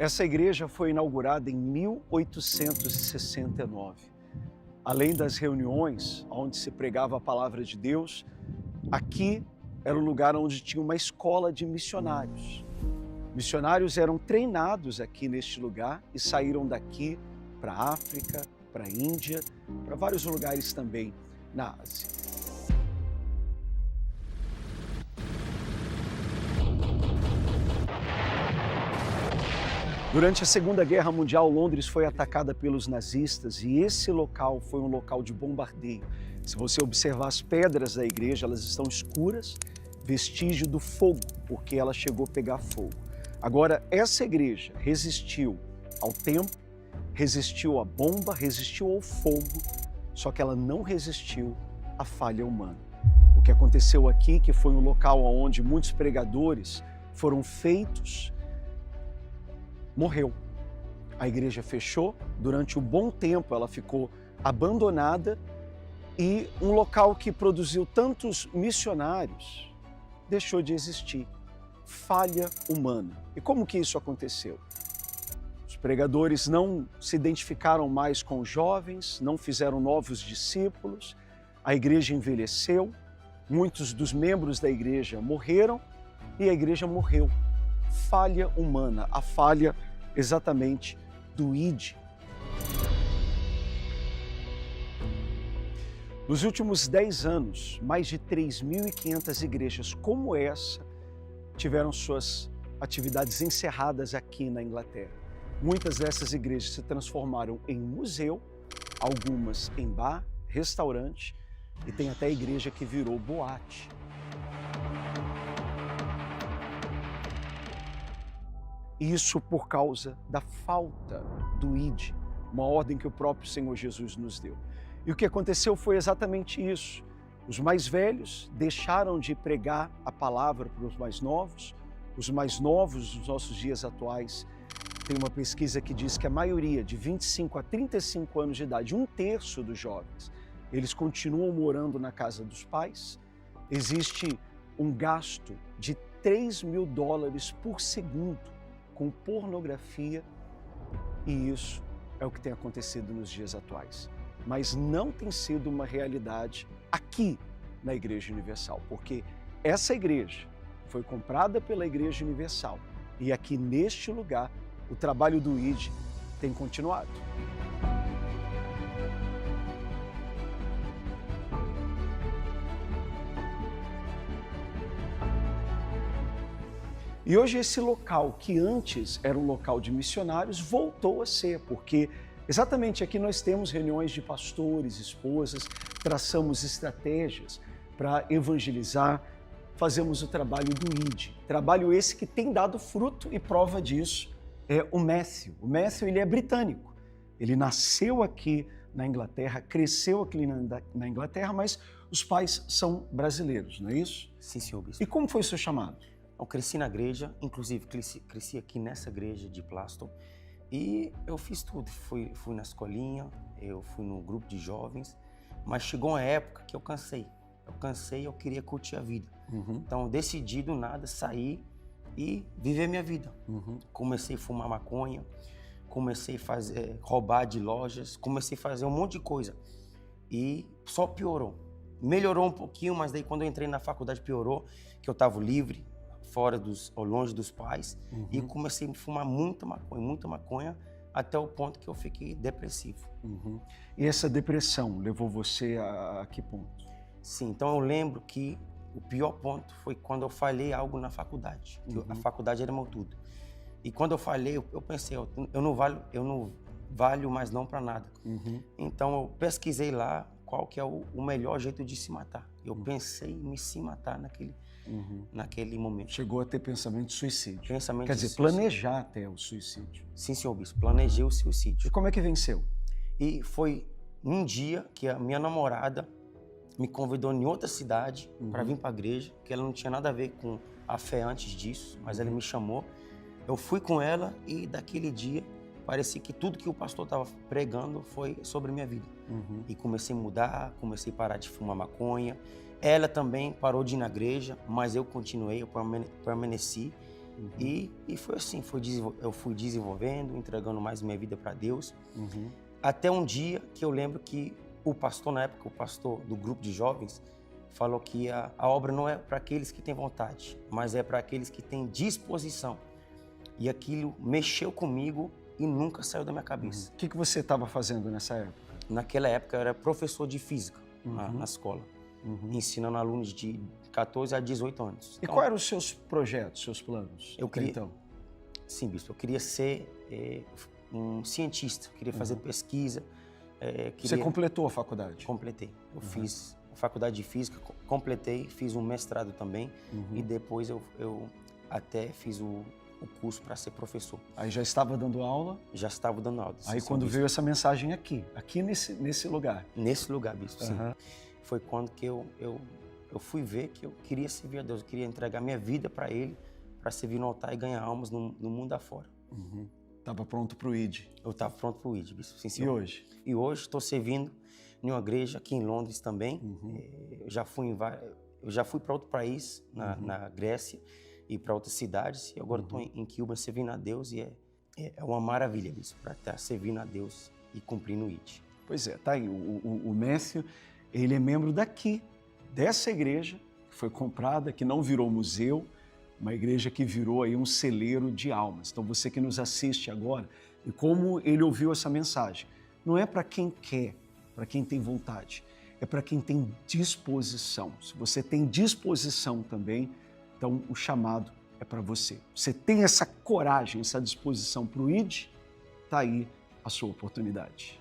Essa igreja foi inaugurada em 1869. Além das reuniões onde se pregava a palavra de Deus, aqui era o lugar onde tinha uma escola de missionários. Missionários eram treinados aqui neste lugar e saíram daqui para a África, para a Índia, para vários lugares também na Ásia. Durante a Segunda Guerra Mundial, Londres foi atacada pelos nazistas e esse local foi um local de bombardeio. Se você observar as pedras da igreja, elas estão escuras, vestígio do fogo, porque ela chegou a pegar fogo. Agora, essa igreja resistiu ao tempo, resistiu à bomba, resistiu ao fogo, só que ela não resistiu à falha humana. O que aconteceu aqui, que foi um local onde muitos pregadores foram feitos, morreu. A igreja fechou, durante um bom tempo ela ficou abandonada e um local que produziu tantos missionários deixou de existir. Falha humana. E como que isso aconteceu? Os pregadores não se identificaram mais com os jovens, não fizeram novos discípulos, a igreja envelheceu, muitos dos membros da igreja morreram e a igreja morreu. Falha humana, a falha exatamente do ID. Nos últimos 10 anos, mais de 3.500 igrejas como essa tiveram suas atividades encerradas aqui na Inglaterra. Muitas dessas igrejas se transformaram em museu, algumas em bar, restaurante e tem até igreja que virou boate. Isso por causa da falta do ID, uma ordem que o próprio Senhor Jesus nos deu. E o que aconteceu foi exatamente isso. Os mais velhos deixaram de pregar a palavra para os mais novos dos nossos dias atuais. Tem uma pesquisa que diz que a maioria de 25 a 35 anos de idade, 1/3 dos jovens, eles continuam morando na casa dos pais. Existe um gasto de $3.000 por segundo com pornografia e isso é o que tem acontecido nos dias atuais. Mas não tem sido uma realidade aqui na Igreja Universal, porque essa igreja foi comprada pela Igreja Universal e aqui neste lugar o trabalho do ID tem continuado. E hoje esse local, que antes era um local de missionários, voltou a ser, porque exatamente aqui nós temos reuniões de pastores, esposas, traçamos estratégias para evangelizar, fazemos o trabalho do ID. Trabalho esse que tem dado fruto e prova disso é o Matthew. O Matthew, ele é britânico. Ele nasceu aqui na Inglaterra, cresceu aqui na Inglaterra, mas os pais são brasileiros, não é isso? Sim, senhor bispo. E como foi o seu chamado? Eu cresci na igreja, inclusive cresci aqui nessa igreja de Plaston e eu fiz tudo. Fui na escolinha, eu fui no grupo de jovens, mas chegou uma época que eu cansei. Eu queria curtir a vida. Então eu decidi do nada sair e viver minha vida. Comecei a fumar maconha, comecei a roubar de lojas, comecei a fazer um monte de coisa e só piorou. Melhorou um pouquinho, mas daí quando eu entrei na faculdade piorou, que eu estava livre, longe dos pais, e comecei a fumar muita maconha, até o ponto que eu fiquei depressivo. E essa depressão levou você a que ponto? Sim, então eu lembro que o pior ponto foi quando eu falhei algo na faculdade, que a faculdade era meu tudo. E quando eu falhei, eu pensei, eu não valho mais não para nada. Então eu pesquisei lá qual que é o melhor jeito de se matar. Eu pensei em se matar naquele momento. Chegou a ter pensamento de suicídio. Quer dizer, planejar até o suicídio. Sim, senhor bispo, planejei o suicídio. E como é que venceu? E foi um dia que a minha namorada me convidou em outra cidade para vir para a igreja, que ela não tinha nada a ver com a fé antes disso, mas ela me chamou. Eu fui com ela e daquele dia parecia que tudo que o pastor estava pregando foi sobre a minha vida. E comecei a mudar, comecei a parar de fumar maconha. Ela também parou de ir na igreja, mas eu continuei, eu permaneci. E foi assim, eu fui desenvolvendo, entregando mais minha vida para Deus. Uhum. Até um dia que eu lembro que o pastor, na época, o pastor do grupo de jovens, falou que a obra não é para aqueles que têm vontade, mas é para aqueles que têm disposição. E aquilo mexeu comigo e nunca saiu da minha cabeça. O que você estava fazendo nessa época? Naquela época eu era professor de física na escola, ensinando alunos de 14 a 18 anos. E quais eram os seus projetos, seus planos? Eu queria, então? Sim, bispo, eu queria ser um cientista, queria fazer pesquisa. Você completou a faculdade? Completei. Eu fiz a faculdade de física, completei, fiz um mestrado também e depois eu até fiz o curso para ser professor. Aí já estava dando aula? Já estava dando aula. Aí quando veio essa mensagem aqui nesse lugar? Nesse lugar, bispo, sim. Foi quando que eu fui ver que eu queria servir a Deus, eu queria entregar minha vida para Ele, para servir no altar e ganhar almas no mundo afora. Estava pronto para o ID? Eu estava pronto para o ID, bispo, sim, senhor. E hoje? E hoje estou servindo em uma igreja aqui em Londres também. Eu já fui para outro país, na Grécia, e para outras cidades. E agora estou em Cuba servindo a Deus e é uma maravilha, bispo, para estar servindo a Deus e cumprindo o ID. Pois é, tá aí. O Matthew, ele é membro daqui, dessa igreja, que foi comprada, que não virou museu, uma igreja que virou aí um celeiro de almas. Então você que nos assiste agora, e como ele ouviu essa mensagem, não é para quem quer, para quem tem vontade, é para quem tem disposição. Se você tem disposição também, então o chamado é para você. Você tem essa coragem, essa disposição para o ID, está aí a sua oportunidade.